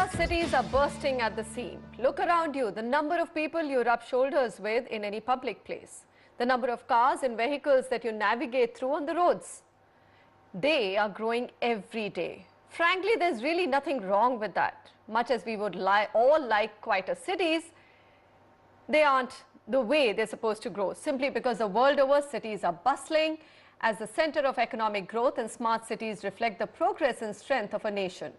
India's cities are bursting at the seam. Look around you, the number of people you rub shoulders with in any public place, the number of cars and vehicles that you navigate through on the roads. They are growing every day. Frankly, there's really nothing wrong with that. Much as we would all like quieter cities, they aren't the way they're supposed to grow, simply because the world over cities are bustling as the center of economic growth, and smart cities reflect the progress and strength of a nation.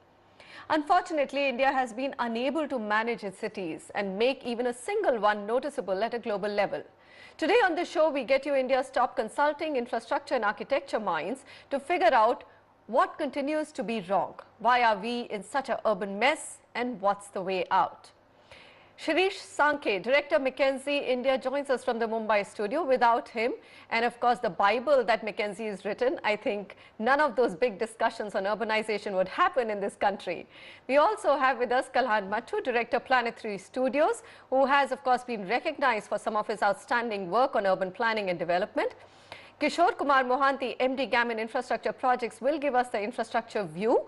Unfortunately, India has been unable to manage its cities and make even a single one noticeable at a global level. Today on the show, we get you India's top consulting, infrastructure and architecture minds to figure out what continues to be wrong. Why are we in such an urban mess, and what's the way out? Shirish Sankhe, Director McKinsey India, joins us from the Mumbai studio. Without him, and of course the Bible that McKinsey has written, I think none of those big discussions on urbanization would happen in this country. We also have with us Kalhan Mattu, Director Planet 3 Studios, who has of course been recognized for some of his outstanding work on urban planning and development. Kishore Kumar Mohanty, MD Gammon Infrastructure Projects, will give us the infrastructure view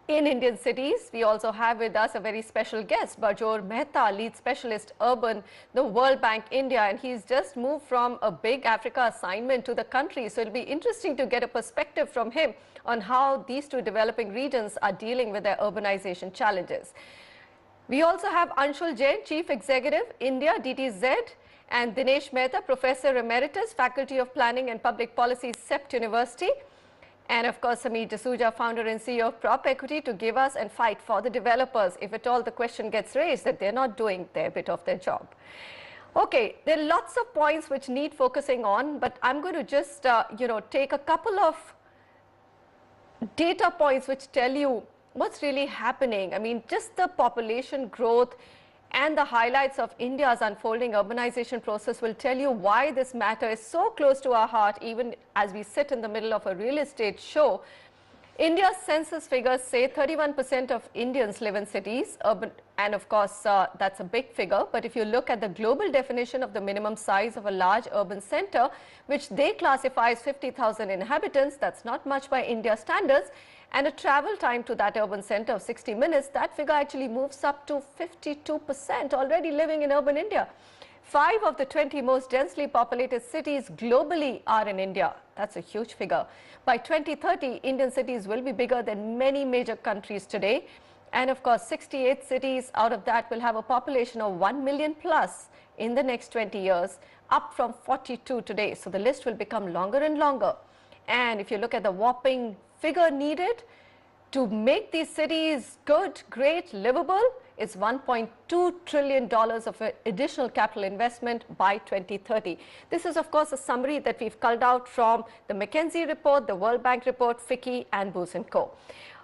in Indian cities. We also have with us a very special guest, Bajor Mehta, Lead Specialist Urban, the World Bank India, and he's just moved from a big Africa assignment to the country. So it'll be interesting to get a perspective from him on how these two developing regions are dealing with their urbanization challenges. We also have Anshul Jain, Chief Executive, India, DTZ, and Dinesh Mehta, Professor Emeritus, Faculty of Planning and Public Policy, CEPT University. And of course, Sameer D'Souza, founder and CEO of Prop Equity, to give us and fight for the developers if at all the question gets raised that they're not doing their bit of their job. Okay, there are lots of points which need focusing on, but I'm going to just, take a couple of data points which tell you what's really happening. I mean, just the population growth and the highlights of India's unfolding urbanization process will tell you why this matter is so close to our heart, even as we sit in the middle of a real estate show. India's census figures say 31% of Indians live in cities, urban, and of course that's a big figure. But if you look at the global definition of the minimum size of a large urban center, which they classify as 50,000 inhabitants, that's not much by India standards, and a travel time to that urban center of 60 minutes, that figure actually moves up to 52% already living in urban India. 5 of the 20 most densely populated cities globally are in India. That's a huge figure. By 2030, Indian cities will be bigger than many major countries today. And of course, 68 cities out of that will have a population of 1 million plus in the next 20 years, up from 42 today. So the list will become longer and longer. And if you look at the whopping figure needed to make these cities good, great, livable, it's $1.2 trillion of additional capital investment by 2030. This is, of course, a summary that we've culled out from the McKinsey report, the World Bank report, FICCI, and Booz & Co.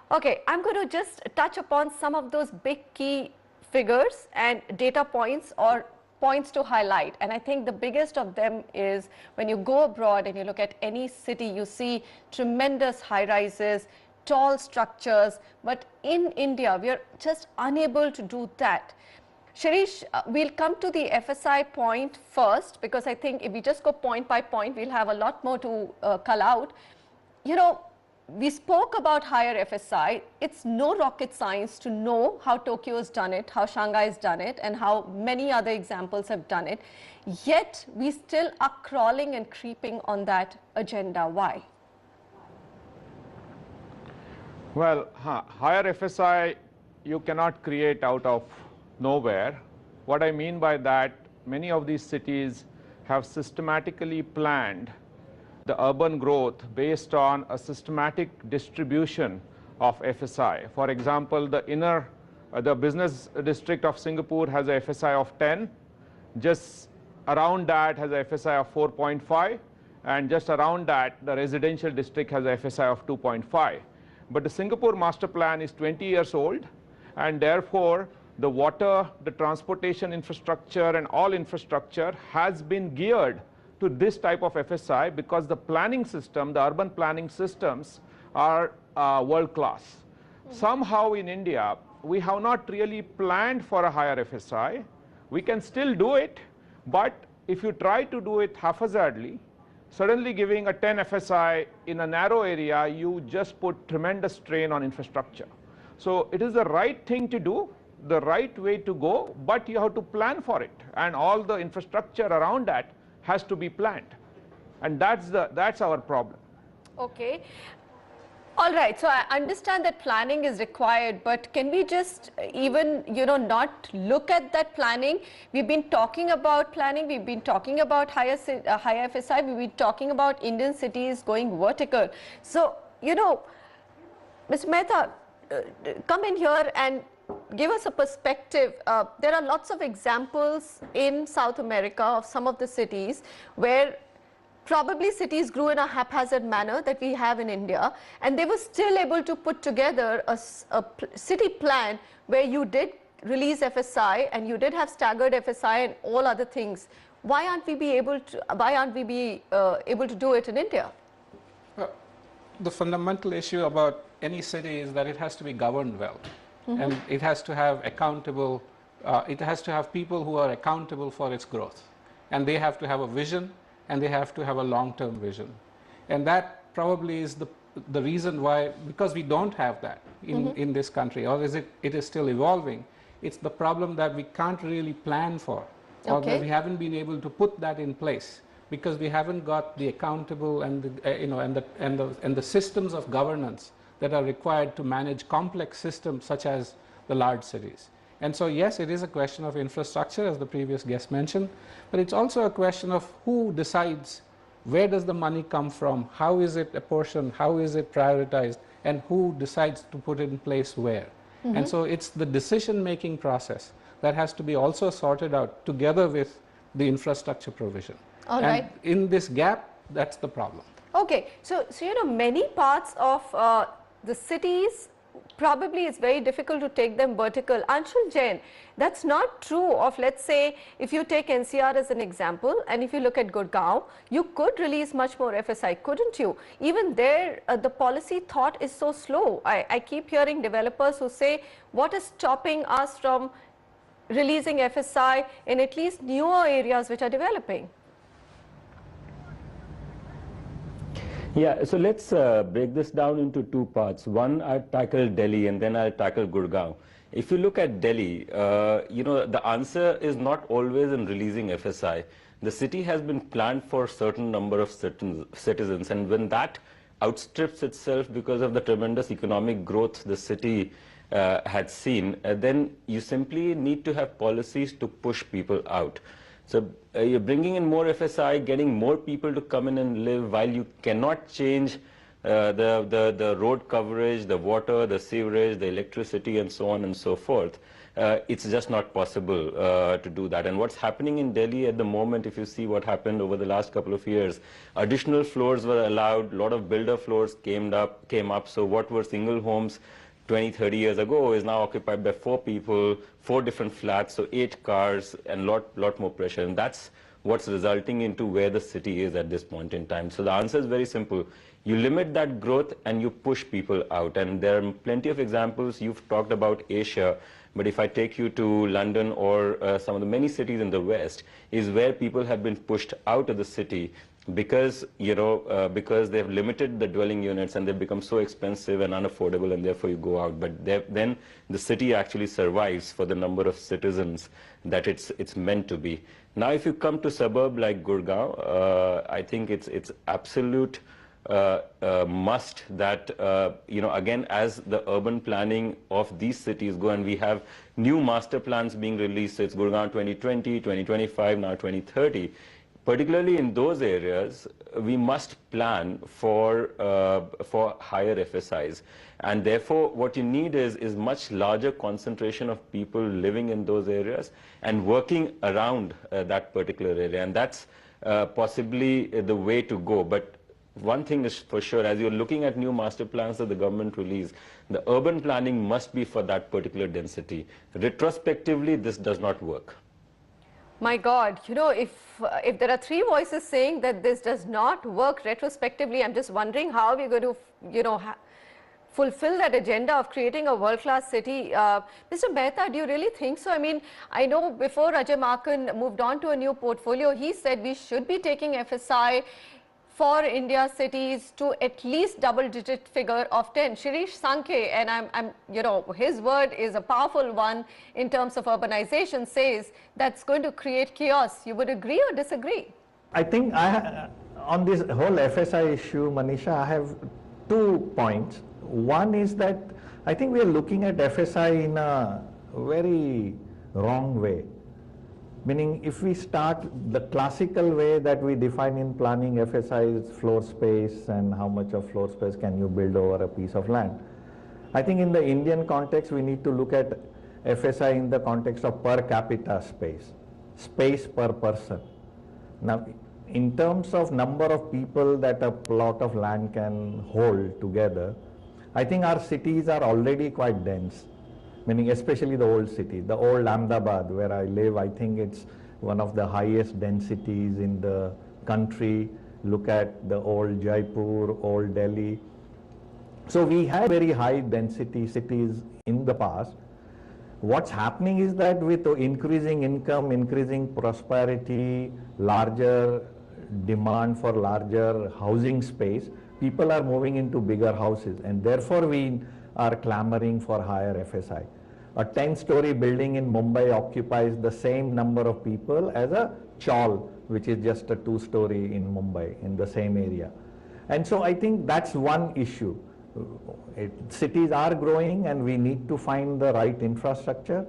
Okay, I'm going to just touch upon some of those big key figures and data points or points to highlight. And I think the biggest of them is when you go abroad and you look at any city, you see tremendous high-rises, tall structures, but in India, we are just unable to do that. Shirish, we'll come to the FSI point first, because I think if we just go point by point, we'll have a lot more to cull out. You know, we spoke about higher FSI. It's no rocket science to know how Tokyo has done it, how Shanghai has done it, and how many other examples have done it. Yet, we still are crawling and creeping on that agenda. Why? Well, higher FSI you cannot create out of nowhere. What I mean by that, many of these cities have systematically planned the urban growth based on a systematic distribution of FSI. For example, the business district of Singapore has a FSI of 10, just around that has a FSI of 4.5, and just around that the residential district has a FSI of 2.5. But the Singapore master plan is 20 years old, and therefore the water, the transportation infrastructure and all infrastructure has been geared to this type of FSI because the planning system, the urban planning systems are world class. Somehow in India, we have not really planned for a higher FSI. We can still do it, but if you try to do it haphazardly, suddenly giving a 10 FSI in a narrow area, you just put tremendous strain on infrastructure. So it is the right thing to do, the right way to go, but you have to plan for it, and all the infrastructure around that has to be planned, and that's our problem. Okay. All right, so I understand that planning is required, but can we just even, not look at that planning? We've been talking about planning, we've been talking about higher FSI, we've been talking about Indian cities going vertical. So, Mr. Mehta, come in here and give us a perspective. There are lots of examples in South America of some of the cities where probably cities grew in a haphazard manner that we have in India, and they were still able to put together a city plan where you did release FSI and you did have staggered FSI and all other things. Why aren't we able to do it in India? Well, the fundamental issue about any city is that it has to be governed well, and it has to have accountable. It has to have people who are accountable for its growth, and they have to have a vision, and they have to have a long-term vision. And that probably is the reason why, because we don't have that in this country, or it is still evolving. It's the problem that we can't really plan for, or that we haven't been able to put that in place, because we haven't got the accountable and the systems of governance that are required to manage complex systems such as the large cities. And so, yes, it is a question of infrastructure, as the previous guest mentioned, but it's also a question of who decides where does the money come from, how is it apportioned, how is it prioritized, and who decides to put it in place where. And so it's the decision-making process that has to be also sorted out together with the infrastructure provision. All and right. In this gap, that's the problem. Okay, so many parts of the cities, probably it's very difficult to take them vertical. Anshul Jain, that's not true of, let's say, if you take NCR as an example, and if you look at Gurgaon, you could release much more FSI, couldn't you? Even there, the policy thought is so slow. I keep hearing developers who say, what is stopping us from releasing FSI in at least newer areas which are developing? Yeah, so let's break this down into two parts. One, I'll tackle Delhi, and then I'll tackle Gurgaon. If you look at Delhi, the answer is not always in releasing FSI. The city has been planned for a certain number of citizens, and when that outstrips itself because of the tremendous economic growth the city had seen, then you simply need to have policies to push people out. So you're bringing in more FSI, getting more people to come in and live, while you cannot change the road coverage, the water, the sewerage, the electricity, and so on and so forth. It's just not possible to do that. And what's happening in Delhi at the moment, if you see what happened over the last couple of years, additional floors were allowed, a lot of builder floors came up. So what were single homes 20, 30 years ago is now occupied by 4 people, 4 different flats, so 8 cars, and lot more pressure. And that's what's resulting into where the city is at this point in time. So the answer is very simple. You limit that growth and you push people out. And there are plenty of examples. You've talked about Asia, but if I take you to London or some of the many cities in the West, is where people have been pushed out of the city because because they've limited the dwelling units and they've become so expensive and unaffordable, and therefore you go out. But then the city actually survives for the number of citizens that it's meant to be. Now, if you come to suburb like Gurgaon, I think it's absolute must that again, as the urban planning of these cities go, and we have new master plans being released. So it's Gurgaon 2020, 2025, now 2030. Particularly in those areas, we must plan for higher FSIs, and therefore what you need is much larger concentration of people living in those areas and working around that particular area, and that's possibly the way to go. But one thing is for sure, as you're looking at new master plans that the government release, the urban planning must be for that particular density. Retrospectively, this does not work. My God, if there are 3 voices saying that this does not work retrospectively, I'm just wondering how we're going to, fulfill that agenda of creating a world-class city. Mr. Mehta, do you really think so? I mean, I know before Ajay Markan moved on to a new portfolio, he said we should be taking FSI for India's cities to at least double-digit figure of 10. Shirish Sankhe, and his word is a powerful one in terms of urbanization, says that's going to create chaos. You would agree or disagree? I think on this whole FSI issue, Manisha, I have 2 points. One is that I think we are looking at FSI in a very wrong way. Meaning, if we start the classical way that we define in planning, FSI is floor space and how much of floor space can you build over a piece of land. I think in the Indian context, we need to look at FSI in the context of per capita space per person. Now, in terms of number of people that a plot of land can hold together, I think our cities are already quite dense. Meaning especially the old city, the old Ahmedabad where I live, I think it's one of the highest densities in the country. Look at the old Jaipur, old Delhi. So we had very high density cities in the past. What's happening is that with increasing income, increasing prosperity, larger demand for larger housing space, people are moving into bigger houses, and therefore we are clamoring for higher FSI. A 10-story building in Mumbai occupies the same number of people as a chawl, which is just a 2-story in Mumbai in the same area. And so I think that's one issue. Cities are growing and we need to find the right infrastructure.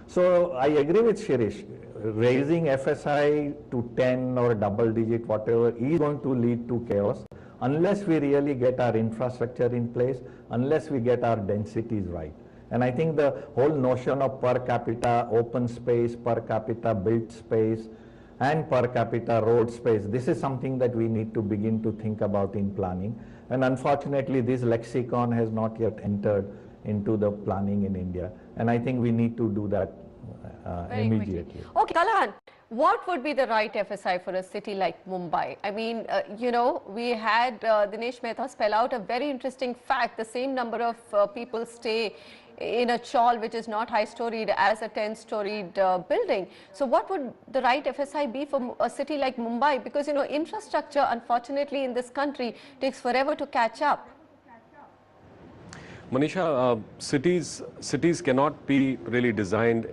So I agree with Shirish. Raising FSI to 10 or double digit, whatever, is going to lead to chaos unless we really get our infrastructure in place, unless we get our densities right. And I think the whole notion of per capita open space, per capita built space, and per capita road space, this is something that we need to begin to think about in planning. And unfortunately, this lexicon has not yet entered into the planning in India. And I think we need to do that immediately. Okay, Kalahan, what would be the right FSI for a city like Mumbai? I mean, we had Dinesh Mehta spell out a very interesting fact. The same number of people stay in a chawl which is not high-storied as a 10-storied building. So what would the right FSI be for a city like Mumbai? Because, infrastructure, unfortunately, in this country takes forever to catch up. Manisha, cities cannot be really designed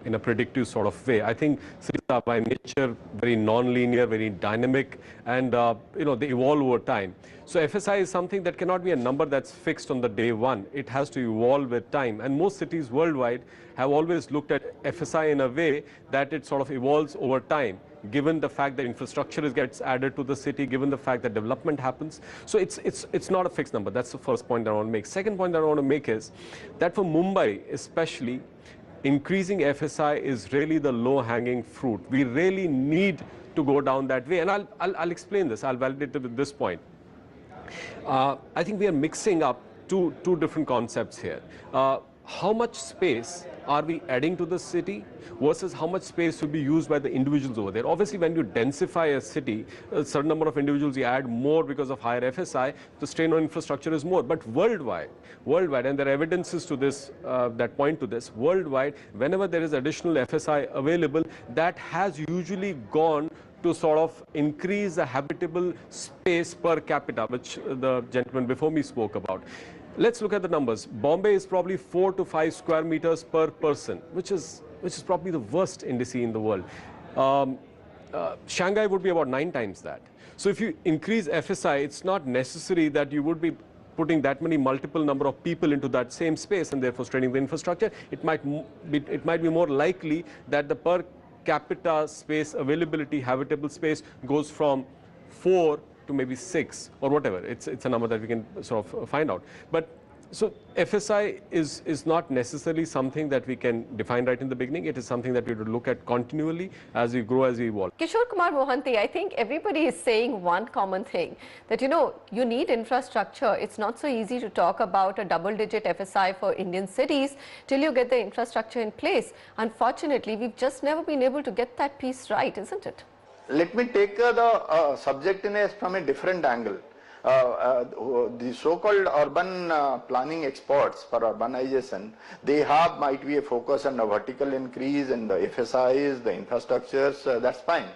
in a predictive sort of way. I think cities are by nature very non-linear, very dynamic, and they evolve over time. So FSI is something that cannot be a number that's fixed on the day one. It has to evolve with time, and most cities worldwide have always looked at FSI in a way that it sort of evolves over time, given the fact that infrastructure gets added to the city, given the fact that development happens. So it's not a fixed number. That's the first point that I want to make. Second point that I want to make is that for Mumbai especially, increasing FSI is really the low-hanging fruit. We really need to go down that way, and I'll explain this. I'll validate it with this point. I think we are mixing up two different concepts here. How much space are we adding to the city versus how much space will be used by the individuals over there? Obviously, when you densify a city, a certain number of individuals you add more because of higher FSI, the strain on infrastructure is more. But worldwide, and there are evidences to this that point to this, worldwide, whenever there is additional FSI available, that has usually gone to sort of increase the habitable space per capita, which the gentleman before me spoke about. Let's look at the numbers. Bombay is probably 4 to 5 square meters per person, which is probably the worst indice in the world. Shanghai would be about 9 times that. So if you increase FSI, it's not necessary that you would be putting that many multiple number of people into that same space and therefore straining the infrastructure. It might be more likely that the per capita space availability, habitable space, goes from 4 to maybe 6 or whatever. It's a number that we can sort of find out. But so FSI is not necessarily something that we can define right in the beginning. It is something that we would look at continually as we grow, as we evolve. Kishore Kumar Mohanty, I think everybody is saying one common thing, that you need infrastructure. It's not so easy to talk about a double-digit FSI for Indian cities till you get the infrastructure in place. Unfortunately, we've just never been able to get that piece right, isn't it? Let me take the subject from a different angle. The so-called urban planning experts for urbanization, they might be a focus on the vertical increase and the FSIs, the infrastructures, that's fine.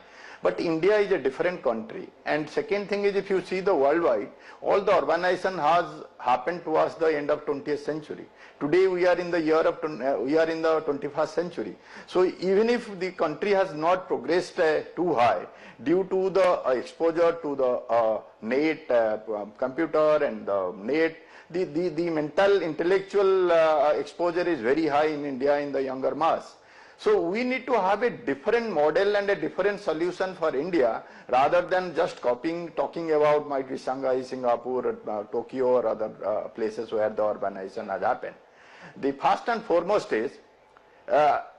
But India is a different country. And second thing is, if you see the worldwide, all the urbanization has happened towards the end of 20th century. Today we are in the year of, we are in the 21st century. So even if the country has not progressed too high due to the exposure to the net, computer and the net, the mental intellectual exposure is very high in India in the younger mass. So we need to have a different model and a different solution for India rather than just talking about might be Shanghai, Singapore, Tokyo or other places where the urbanization has happened. The first and foremost is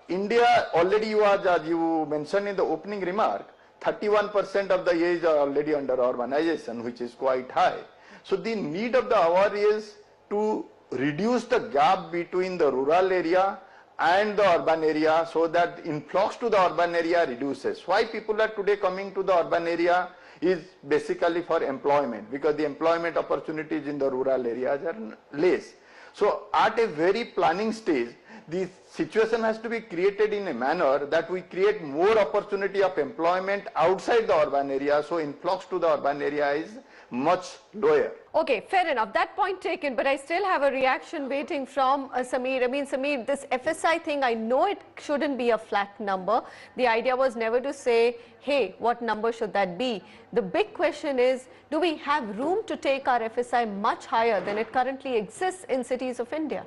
India already was, as you mentioned in the opening remark, 31% of the age are already under urbanization, which is quite high. So the need of the hour is to reduce the gap between the rural area and the urban area so that influx to the urban area reduces. Why people are today coming to the urban area is basically for employment, because the employment opportunities in the rural areas are less. So at a very planning stage, the situation has to be created in a manner that we create more opportunity of employment outside the urban area, so influx to the urban area is much lower. Okay, fair enough. That point taken, but I still have a reaction waiting from Sameer. I mean, Sameer, this FSI thing, I know it shouldn't be a flat number. The idea was never to say, hey, what number should that be? The big question is, do we have room to take our FSI much higher than it currently exists in cities of India?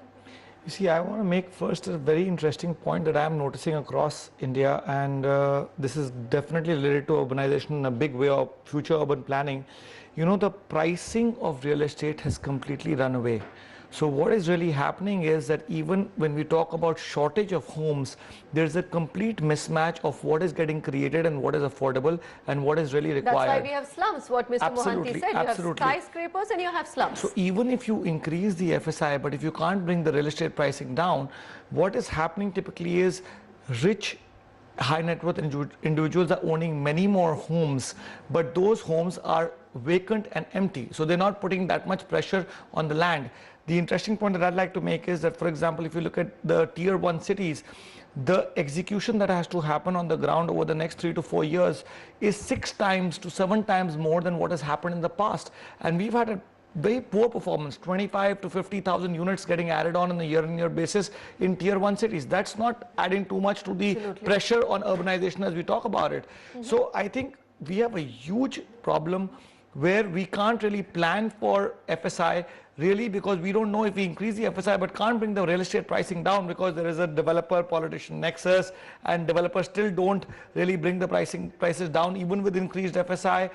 You see, I want to make first a very interesting point that I am noticing across India, and this is definitely related to urbanization in a big way of future urban planning. You know, the pricing of real estate has completely run away. So what is really happening is that even when we talk about shortage of homes, there's a complete mismatch of what is getting created and what is affordable and what is really required. That's why we have slums, what Mr. Mohanty said. You have skyscrapers and you have slums. So even if you increase the FSI, but if you can't bring the real estate pricing down, what is happening typically is rich high net worth individuals are owning many more homes, but those homes are vacant and empty. So they're not putting that much pressure on the land. The interesting point that I'd like to make is that, for example, if you look at the tier 1 cities, the execution that has to happen on the ground over the next 3 to 4 years is 6 times to 7 times more than what has happened in the past. And we've had a very poor performance, 25 to 50,000 units getting added on a year-on-year basis in tier 1 cities. That's not adding too much to the pressure on urbanization as we talk about it. So I think we have a huge problem where we can't really plan for FSI really, because we don't know if we increase the FSI but can't bring the real estate pricing down because there is a developer politician nexus and developers still don't really bring the prices down even with increased FSI.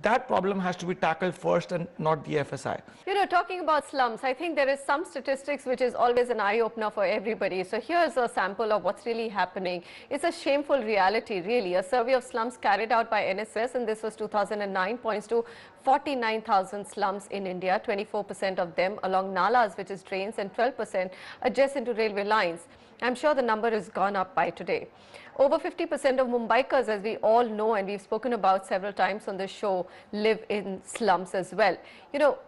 That problem has to be tackled first and not the FSI. You know, talking about slums, I think there is some statistics which is always an eye-opener for everybody. So here's a sample of what's really happening. It's a shameful reality, really. A survey of slums carried out by NSS, and this was 2009, points to 49,000 slums in India, 24% of them along nalas, which is drains, and 12% adjacent to railway lines. I'm sure the number has gone up by today. Over 50% of Mumbaikas, as we all know and we've spoken about several times on the show, live in slums as well. You know,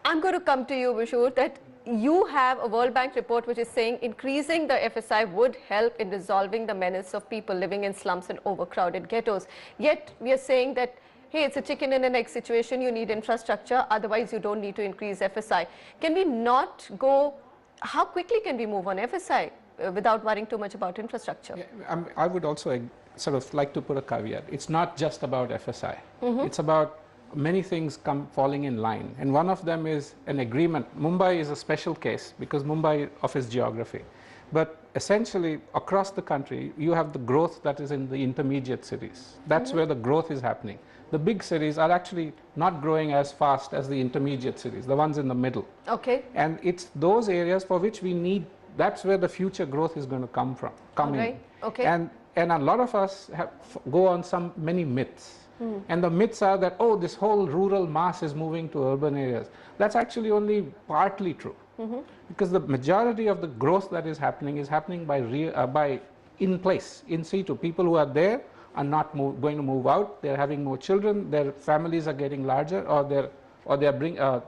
I'm going to come to you, Vishur, that you have a World Bank report which is saying increasing the FSI would help in resolving the menace of people living in slums and overcrowded ghettos. Yet we are saying that, hey, it's a chicken and an egg situation, you need infrastructure, otherwise you don't need to increase FSI. Can we not go, how quickly can we move on FSI without worrying too much about infrastructure? Yeah, I would also sort of like to put a caveat. It's not just about FSI. It's about many things falling in line. And one of them is an agreement. Mumbai is a special case because Mumbai of its geography. But essentially, across the country, you have the growth that is in the intermediate cities. That's where the growth is happening. The big cities are actually not growing as fast as the intermediate cities, the ones in the middle. Okay. And it's those areas for which we need, that's where the future growth is going to come in. Okay. And a lot of us go on many myths. And the myths are that, oh, this whole rural mass is moving to urban areas. That's actually only partly true. Because the majority of the growth that is happening by in place, in situ. People who are there are not going to move out. They're having more children. Their families are getting larger, or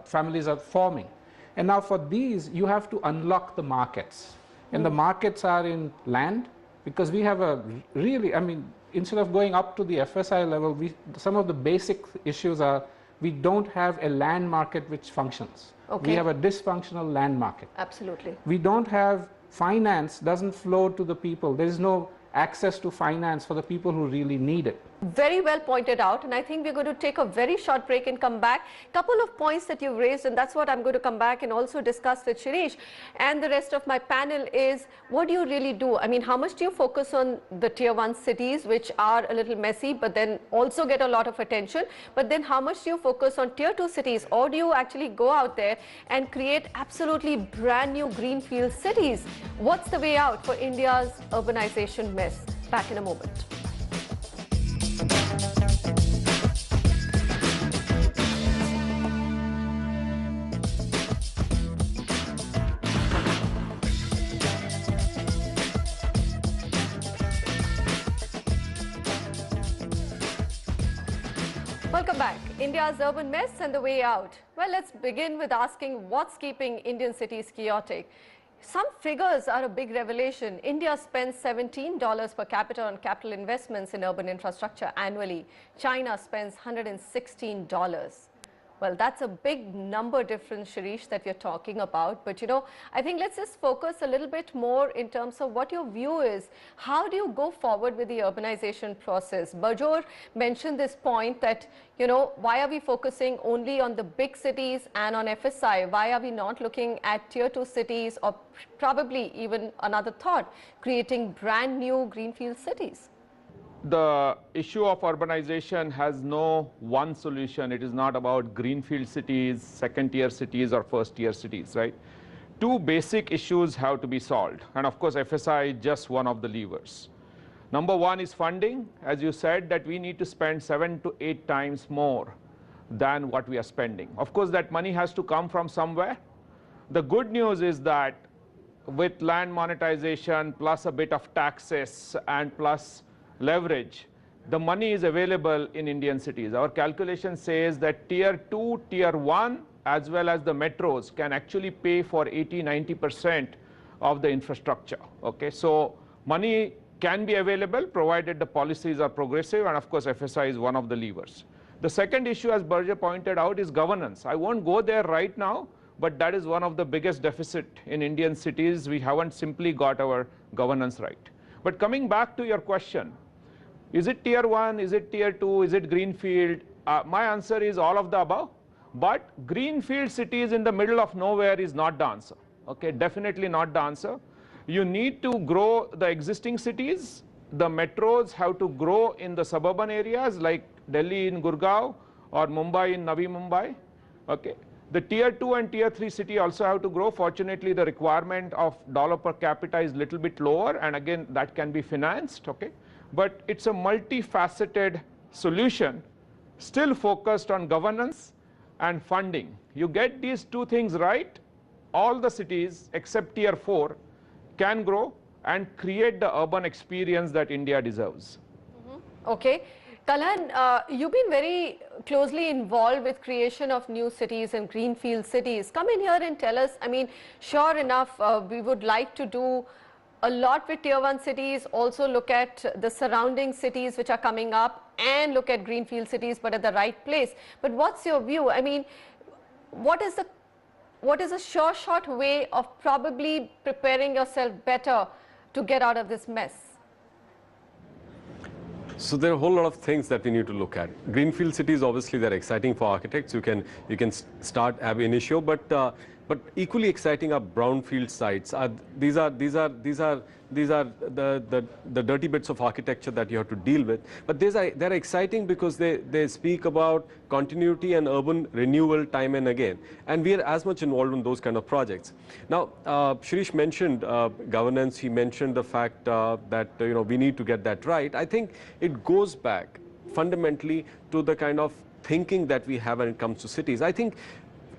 families are forming. And now for these, you have to unlock the markets. And the markets are in land, because we have a really, I mean, instead of going up to the FSI level, some of the basic issues are we don't have a land market which functions. Okay. We have a dysfunctional land market. Absolutely. We don't have finance, doesn't flow to the people. There is no access to finance for the people who really need it. Very well pointed out, and I think we're going to take a very short break and come back. Couple of points that you've raised, and that's what I'm going to come back and also discuss with Shirish and the rest of my panel is, what do you really do? I mean, how much do you focus on the tier 1 cities, which are a little messy, but then also get a lot of attention? But then how much do you focus on tier 2 cities, or do you actually go out there and create absolutely brand new greenfield cities? What's the way out for India's urbanization mess? Back in a moment. Welcome back. India's urban mess and the way out. Well, let's begin with asking what's keeping Indian cities chaotic. Some figures are a big revelation. India spends $17 per capita on capital investments in urban infrastructure annually. China spends $116. Well, that's a big number difference, Shirish, that we're talking about. But, you know, I think let's just focus a little bit more in terms of what your view is. How do you go forward with the urbanization process? Bajor mentioned this point that, you know, why are we focusing only on the big cities and on FSI? Why are we not looking at tier 2 cities, or probably even another thought, creating brand new greenfield cities? The issue of urbanization has no one solution. It is not about greenfield cities, second-tier cities, or first-tier cities, right? Two basic issues have to be solved. And of course, FSI is just one of the levers. Number one is funding. As you said, that we need to spend 7 to 8 times more than what we are spending. Of course, that money has to come from somewhere. The good news is that with land monetization, plus a bit of taxes, and plus leverage, the money is available in Indian cities. Our calculation says that tier 2, tier 1, as well as the metros can actually pay for 80–90% of the infrastructure. Okay, so money can be available provided the policies are progressive, and of course FSI is one of the levers. The second issue, as Berger pointed out, is governance. I won't go there right now, but that is one of the biggest deficit in Indian cities. We haven't simply got our governance right. But coming back to your question, is it tier 1, is it tier 2, is it greenfield? My answer is all of the above. But greenfield cities in the middle of nowhere is not the answer. Okay, definitely not the answer. You need to grow the existing cities. The metros have to grow in the suburban areas like Delhi in Gurgaon or Mumbai in Navi Mumbai. Okay. The tier 2 and tier 3 city also have to grow. Fortunately, the requirement of dollar per capita is a little bit lower, and again, that can be financed. Okay. But it's a multifaceted solution, still focused on governance and funding. You get these two things right, all the cities except tier 4 can grow and create the urban experience that India deserves. Okay. Kalhan, you've been very closely involved with creation of new cities and greenfield cities. Come in here and tell us, I mean, sure enough, we would like to do a lot with tier 1 cities, also look at the surrounding cities which are coming up and look at greenfield cities, but at the right place. But what's your view? I mean, what is a sure shot way of probably preparing yourself better to get out of this mess? So there are a whole lot of things that we need to look at. Greenfield cities, obviously, they're exciting for architects. You can start ab initio, but equally exciting are brownfield sites. These are the dirty bits of architecture that you have to deal with. But they're exciting because they speak about continuity and urban renewal time and again. And we are as much involved in those kind of projects. Now, Shirish mentioned governance. He mentioned the fact that we need to get that right. I think it goes back fundamentally to the kind of thinking that we have when it comes to cities. I think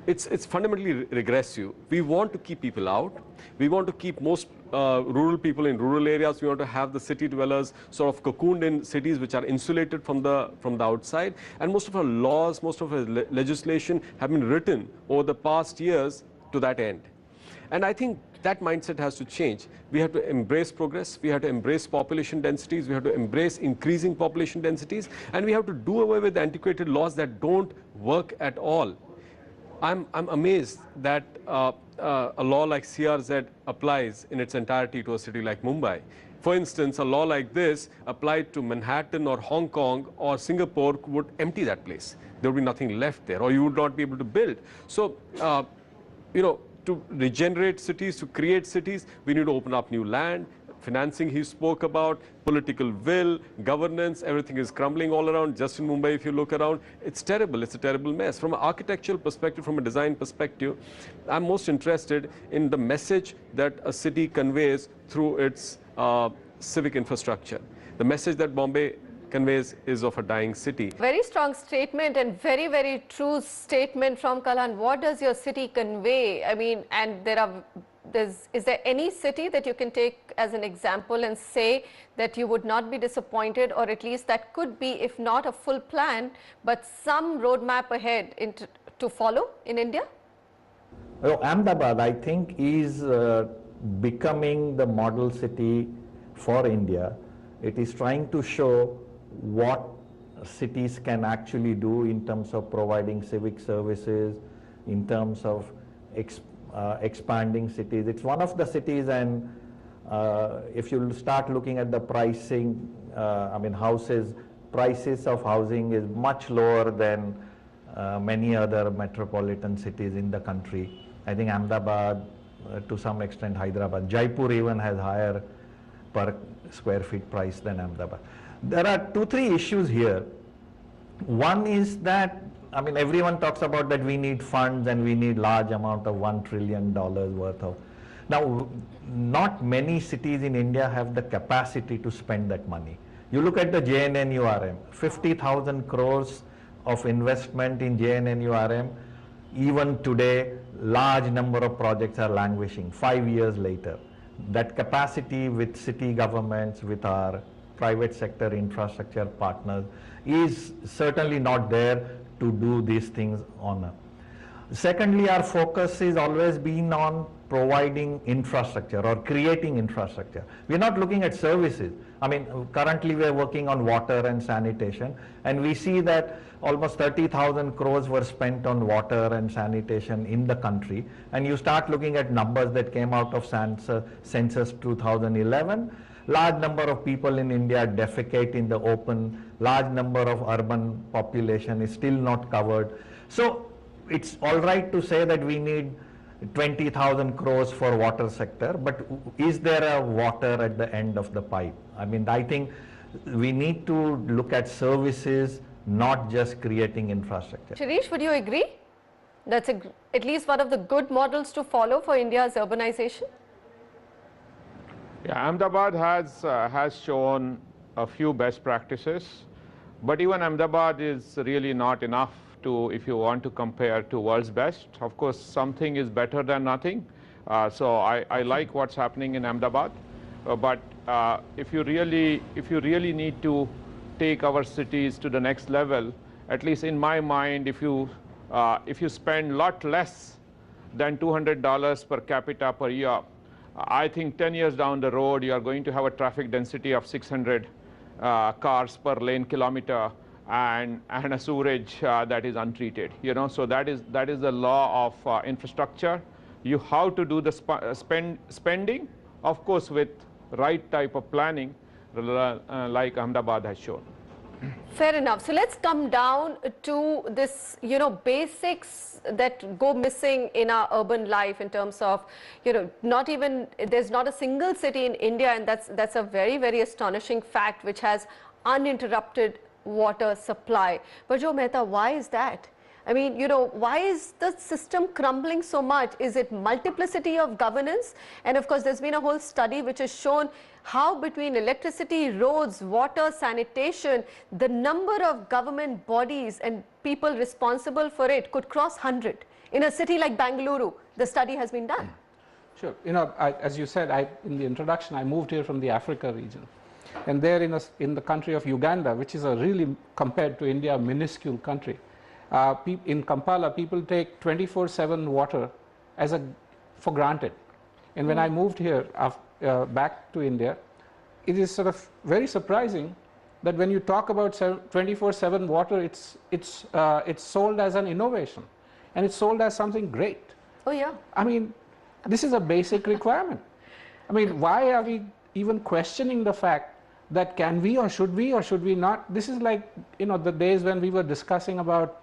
it's fundamentally regressive. We want to keep people out. We want to keep most rural people in rural areas. We want to have the city dwellers sort of cocooned in cities which are insulated from the outside. And most of our laws, most of our legislation have been written over the past years to that end. And I think that mindset has to change. We have to embrace progress, we have to embrace population densities, we have to embrace increasing population densities, and we have to do away with antiquated laws that don't work at all. I'm amazed that a law like CRZ applies in its entirety to a city like Mumbai. For instance, a law like this applied to Manhattan or Hong Kong or Singapore would empty that place. There would be nothing left there, or you would not be able to build. So, you know, to regenerate cities, to create cities, we need to open up new land. Financing he spoke about, political will, governance, everything is crumbling all around. Just in Mumbai, if you look around, it's terrible. It's a terrible mess. From an architectural perspective, from a design perspective, I'm most interested in the message that a city conveys through its civic infrastructure. The message that Bombay conveys is of a dying city. Very strong statement and very, very true statement from Kalhan. What does your city convey? I mean, and is there any city that you can take as an example and say that you would not be disappointed, or at least that could be, if not a full plan, but some roadmap ahead to follow in India? Well, Ahmedabad, I think, is becoming the model city for India. It is trying to show what cities can actually do in terms of providing civic services, in terms of expanding cities. It's one of the cities, and if you start looking at the pricing, I mean, prices of housing is much lower than many other metropolitan cities in the country. I think Ahmedabad, to some extent Hyderabad, Jaipur even has higher per square feet price than Ahmedabad. There are 2-3 issues here. One is that, I mean, everyone talks about that we need funds and we need large amount of $1 trillion worth of. Now, not many cities in India have the capacity to spend that money. You look at the JNNURM, 50,000 crores of investment in JNNURM. Even today, large number of projects are languishing 5 years later. That capacity with city governments, with our private sector infrastructure partners, is certainly not there to do these things on. Secondly, our focus has always been on providing infrastructure or creating infrastructure. We're not looking at services. I mean, currently we are working on water and sanitation, and we see that almost 30,000 crores were spent on water and sanitation in the country. And you start looking at numbers that came out of census 2011. Large number of people in India defecate in the open. Large number of urban population is still not covered. So it's all right to say that we need 20,000 crores for water sector, but is there a water at the end of the pipe? I mean, I think we need to look at services, not just creating infrastructure. Shirish, would you agree? That's at least one of the good models to follow for India's urbanization? Yeah, Ahmedabad has shown a few best practices, but even Ahmedabad is really not enough to, if you want to compare to world's best. Of course, something is better than nothing. So I like what's happening in Ahmedabad, but if you really need to take our cities to the next level, at least in my mind, if you spend a lot less than $200 per capita per year, I think 10 years down the road, you are going to have a traffic density of 600 cars per lane kilometer and a sewerage that is untreated. You know, so that is the law of infrastructure. You have to do the spending, of course, with right type of planning, like Ahmedabad has shown. Fair enough. So let's come down to this, basics that go missing in our urban life in terms of, there's not a single city in India, and that's a very, very astonishing fact, which has uninterrupted water supply. But Joe Mehta, why is that? I mean, why is the system crumbling so much? Is it multiplicity of governance? And of course, there's been a whole study which has shown how between electricity, roads, water, sanitation, the number of government bodies and people responsible for it could cross 100. In a city like Bengaluru, the study has been done. Sure. As you said, in the introduction, I moved here from the Africa region. And there in the country of Uganda, which is a really, compared to India, minuscule country, in Kampala, people take 24/7 water for granted. And when I moved here back to India, it is sort of very surprising that when you talk about 24/7 water, it's sold as an innovation, and it's sold as something great. Oh yeah. I mean, this is a basic requirement. I mean, why are we even questioning the fact that can we or should we not? This is like, you know, the days when we were discussing about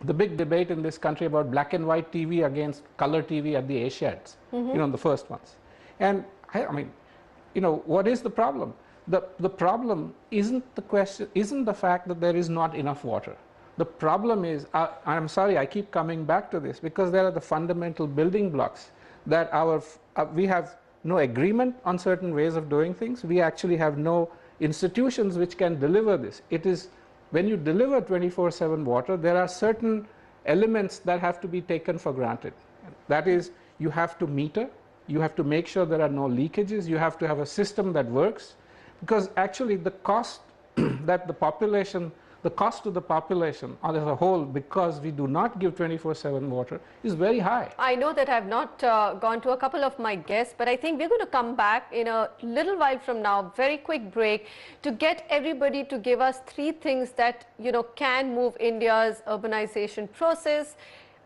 the big debate in this country about black and white TV against color TV at the Asiads, you know, the first ones. And I mean, you know, what is the problem? The problem isn't the fact that there is not enough water. The problem is, I'm sorry, I keep coming back to this, because there are the fundamental building blocks that we have no agreement on certain ways of doing things. We actually have no institutions which can deliver this. It is, when you deliver 24/7 water, there are certain elements that have to be taken for granted. That is, you have to meter, you have to make sure there are no leakages, you have to have a system that works, because actually the cost that the population, the cost to the population as a whole, because we do not give 24/7 water, is very high. I know that I've not gone to a couple of my guests, but I think we're going to come back in a little while from now, very quick break, to get everybody to give us 3 things that, you know, can move India's urbanization process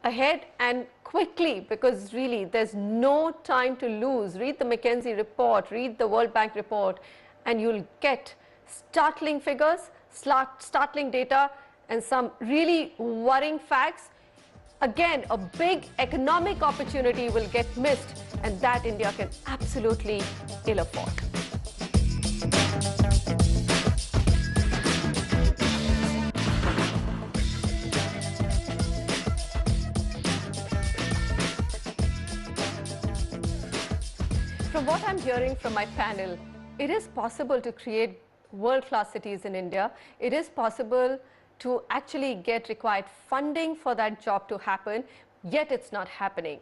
ahead and quickly, because really there's no time to lose. Read the McKinsey report, read the World Bank report, and you'll get startling figures, startling data, and some really worrying facts. Again, a big economic opportunity will get missed, and that India can absolutely ill afford. From what I'm hearing from my panel, it is possible to create world-class cities in India. It is possible to actually get required funding for that job to happen, yet it's not happening.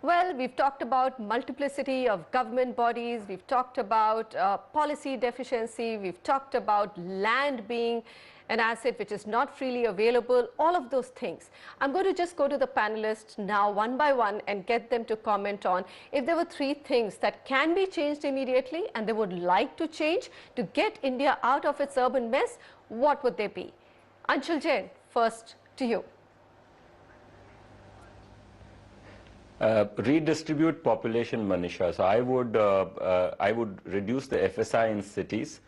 Well, we've talked about multiplicity of government bodies, we've talked about policy deficiency, we've talked about land being an asset which is not freely available, all of those things. I'm going to just go to the panelists now one by one and get them to comment on if there were 3 things that can be changed immediately and they would like to change to get India out of its urban mess, what would they be? Anshul Jain, first to you. Redistribute population, Manisha. So I would reduce the FSI in cities.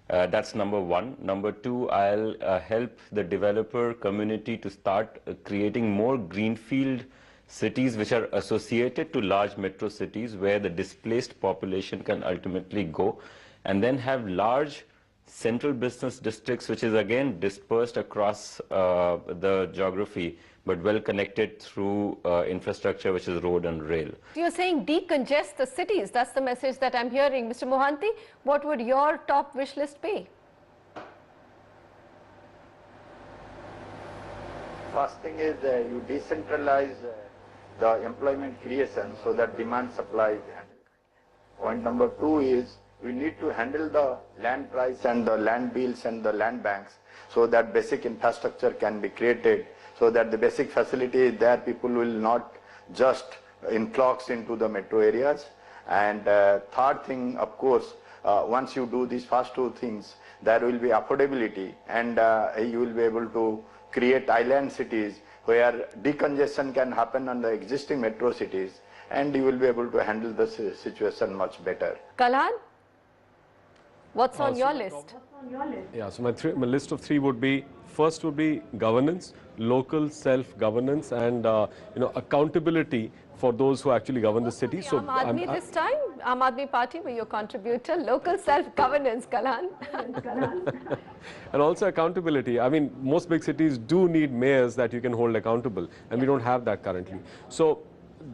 That's number 1. Number 2, I'll help the developer community to start creating more greenfield cities which are associated to large metro cities where the displaced population can ultimately go, and then have large central business districts which is again dispersed across the geography but well connected through infrastructure which is road and rail. You're saying decongest the cities. That's the message that I'm hearing. Mr. Mohanty, what would your top wish list be? First thing is you decentralize the employment creation so that demand supply is handled. Point number 2 is we need to handle the land price and the land bills and the land banks so that basic infrastructure can be created, so that the basic facility is there, people will not just influx into the metro areas. And third thing, of course, once you do these first 2 things, there will be affordability, and you will be able to create island cities where decongestion can happen on the existing metro cities, and you will be able to handle the situation much better. Kalhan, what's on your list? Yeah, so my list of 3 would be, first would be governance, local self-governance, and accountability for those who actually govern the city. So Aam Aadmi this time, Aam Aadmi Party were your contributor, local self-governance, Kalhan. And also accountability. I mean, most big cities do need mayors that you can hold accountable, and we don't have that currently. So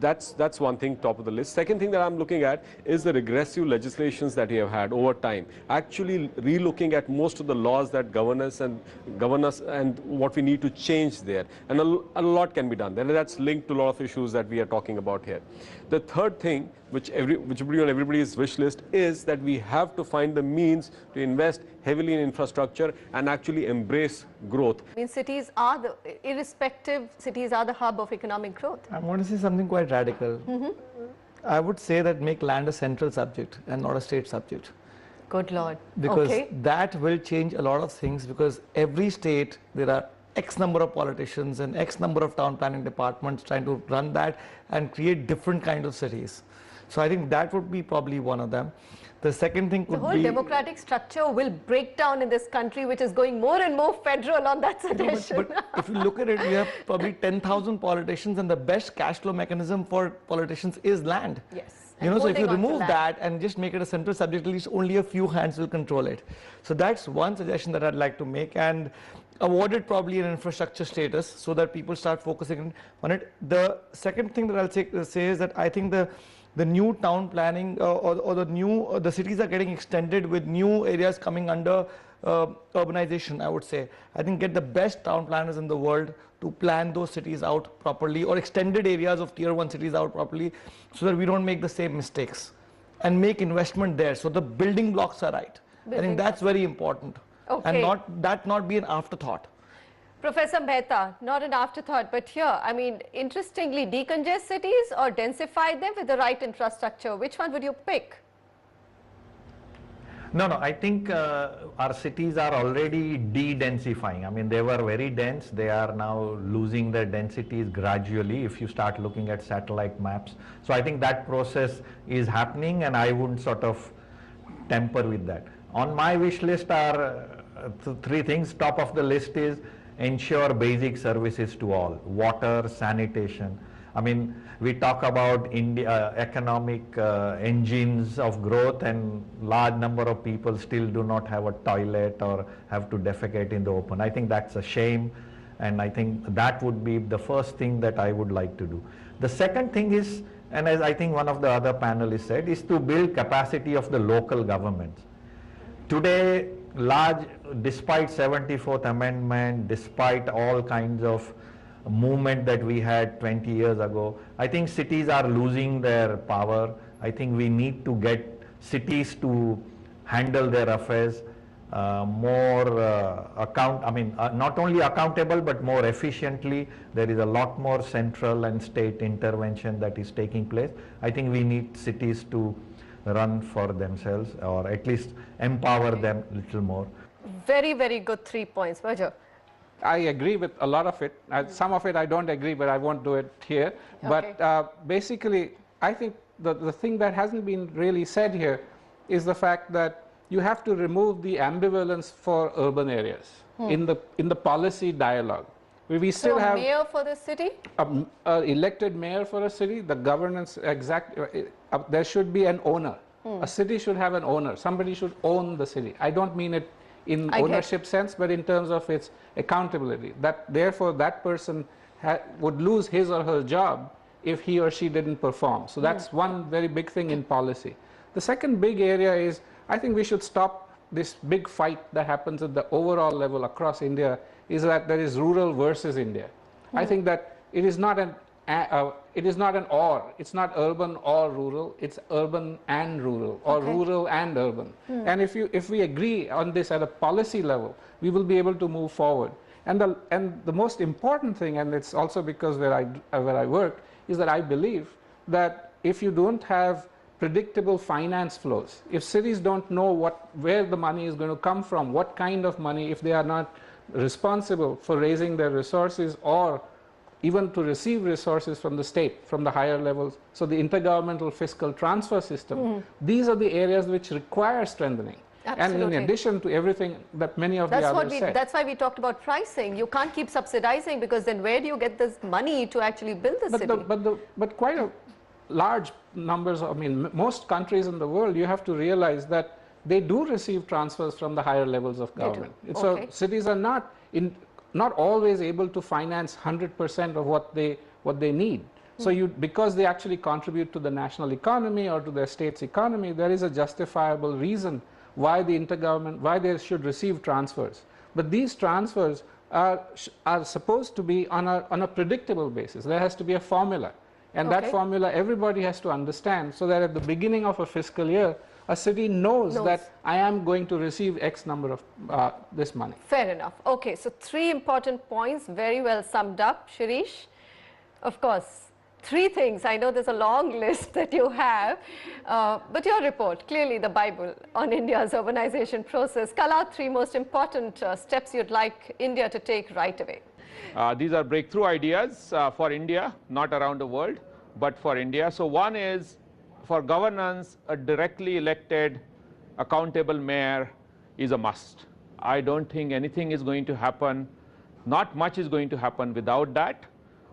that's one thing, top of the list. Second thing that I'm looking at is the regressive legislations that we have had over time. Actually relooking at most of the laws that govern us and what we need to change there. And a lot can be done. That's linked to a lot of issues that we are talking about here. The third thing, which would be on everybody's wish list, is that we have to find the means to invest heavily in infrastructure and actually embrace growth. I mean, cities are cities are the hub of economic growth. I want to say something quite radical. I would say that make land a central subject and not a state subject. Good Lord. Because Okay. that will change a lot of things, because every state there are X number of politicians and X number of town planning departments trying to run that and create different kind of cities. So I think that would be probably one of them. The second thing The could whole be democratic structure will break down in this country, which is going more and more federal on that suggestion. But if you look at it, we have probably 10,000 politicians, and the best cash flow mechanism for politicians is land. Yes. You know, so if you Holding on to remove land. that and just make it a central subject, at least only a few hands will control it. So that's one suggestion that I'd like to make, and award it probably an infrastructure status so that people start focusing on it. The second thing that I'll say is that I think the new town planning or the cities are getting extended with new areas coming under urbanization, I would say. I think get the best town planners in the world to plan those cities out properly, or extended areas of tier 1 cities out properly, so that we don't make the same mistakes, and make investment there so the building blocks are right. I think that's very important. Okay. And not be an afterthought. Professor Mehta, not an afterthought, but here, I mean, interestingly, decongest cities or densify them with the right infrastructure. Which one would you pick? No, I think our cities are already de-densifying. I mean, they were very dense. They are now losing their densities gradually if you start looking at satellite maps. So I think that process is happening, and I wouldn't sort of temper with that. On my wish list are three things. Top of the list is ensure basic services to all: water, sanitation. I mean, we talk about India economic engines of growth, and large number of people still do not have a toilet or have to defecate in the open. I think that's a shame, and I think that would be the first thing that I would like to do. The second thing is, and as I think one of the other panelists said, is to build capacity of the local governments. Today, despite 74th Amendment, despite all kinds of movement that we had 20 years ago, I think cities are losing their power. I think we need to get cities to handle their affairs more not only accountable but more efficiently. There is a lot more central and state intervention that is taking place. I think we need cities to run for themselves, or at least empower them a little more. Very, very good 3 points. Vaja. I agree with a lot of it. Some of it I don't agree, but I won't do it here. Okay. But basically, I think the thing that hasn't been really said here is the fact that you have to remove the ambivalence for urban areas in the policy dialogue. We still So, have mayor for the city? an elected mayor for a city. The governance there should be an owner. A city should have an owner. Somebody should own the city. I don't mean it in ownership sense, but in terms of its accountability. Therefore, that person would lose his or her job if he or she didn't perform. So that's one very big thing in policy. The second big area is, I think we should stop this big fight that happens at the overall level across India, is that there is rural versus India. I think that it is not an or. It's not urban or rural. It's urban and rural, or rural and urban. And if we agree on this at a policy level, we will be able to move forward. And the most important thing, and it's also because where I work, is that I believe that if you don't have predictable finance flows, if cities don't know where the money is going to come from, what kind of money, if they are not responsible for raising their resources or even to receive resources from the state, from the higher levels, so the intergovernmental fiscal transfer system, these are the areas which require strengthening. Absolutely. And in addition to everything that many of the others said. That's why we talked about pricing. You can't keep subsidizing, because then where do you get this money to actually build the city? But quite a large numbers, I mean, most countries in the world, you have to realize that they do receive transfers from the higher levels of government. So cities are not always able to finance 100% of what they need. So because they actually contribute to the national economy or to their state's economy, there is a justifiable reason why why they should receive transfers. But these transfers are supposed to be on a predictable basis. There has to be a formula. And that formula everybody has to understand, so that at the beginning of a fiscal year, a city knows that I am going to receive X number of this money. Fair enough. Okay, so 3 important points, very well summed up. Shirish, of course, 3 things. I know there's a long list that you have, but your report, clearly the Bible on India's urbanization process. Call out 3 most important steps you'd like India to take right away. These are breakthrough ideas for India, not around the world, but for India. So one is, for governance, a directly elected, accountable mayor is a must. I don't think anything is going to happen, not much is going to happen without that.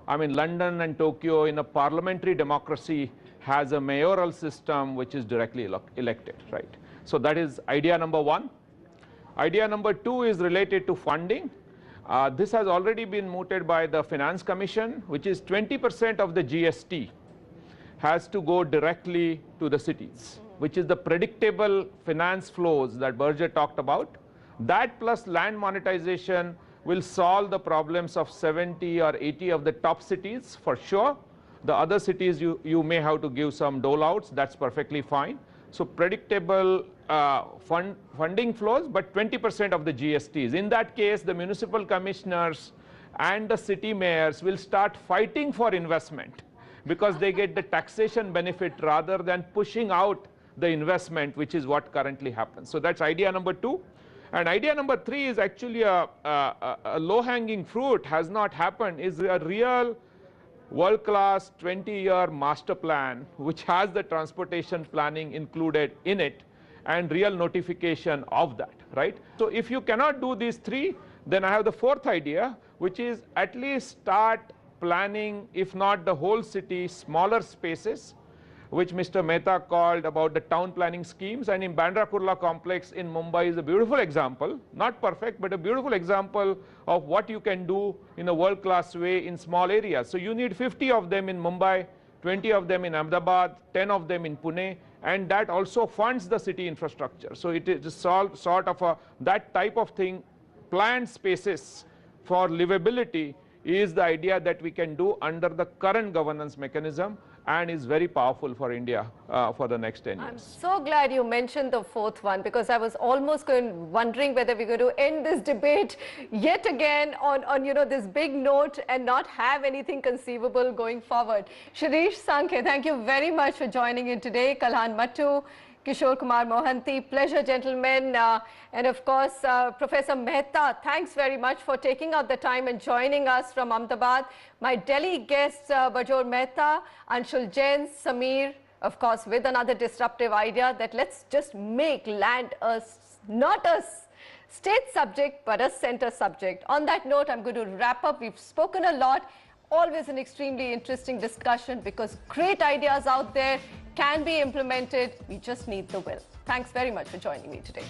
I mean, London and Tokyo in a parliamentary democracy has a mayoral system which is directly elected, right? So that is idea number 1. Idea number 2 is related to funding. This has already been mooted by the Finance Commission, which is 20% of the GST has to go directly to the cities, which is the predictable finance flows that Berger talked about. That plus land monetization will solve the problems of 70 or 80 of the top cities for sure. The other cities you may have to give some dole outs, that's perfectly fine. So predictable funding flows, but 20% of the GSTs. In that case, the municipal commissioners and the city mayors will start fighting for investment because they get the taxation benefit rather than pushing out the investment, which is what currently happens. So that's idea number 2. And idea number 3 is actually a low-hanging fruit, has not happened, is a real world-class 20-year master plan, which has the transportation planning included in it and real notification of that, right? So if you cannot do these 3, then I have the 4th idea, which is at least start planning, if not the whole city, smaller spaces, which Mr. Mehta called about the town planning schemes. And in Bandra Kurla complex in Mumbai is a beautiful example, not perfect, but a beautiful example of what you can do in a world-class way in small areas. So you need 50 of them in Mumbai, 20 of them in Ahmedabad, 10 of them in Pune, and that also funds the city infrastructure. So it is sort of that type of thing. Planned spaces for livability is the idea that we can do under the current governance mechanism, and is very powerful for India for the next 10 years. I'm so glad you mentioned the 4th one, because I was almost wondering whether we're going to end this debate yet again on this big note and not have anything conceivable going forward. Shirish Sankhe, thank you very much for joining in today. Kalhan Mattu, Kishore Kumar Mohanty, pleasure, gentlemen. And of course, Professor Mehta, thanks very much for taking out the time and joining us from Ahmedabad. My Delhi guests, Bajor Mehta, Anshul Jain, Samir, of course, with another disruptive idea that let's just make land not a state subject, but a center subject. On that note, I'm going to wrap up. We've spoken a lot. Always an extremely interesting discussion, because great ideas out there can be implemented. We just need the will. Thanks very much for joining me today.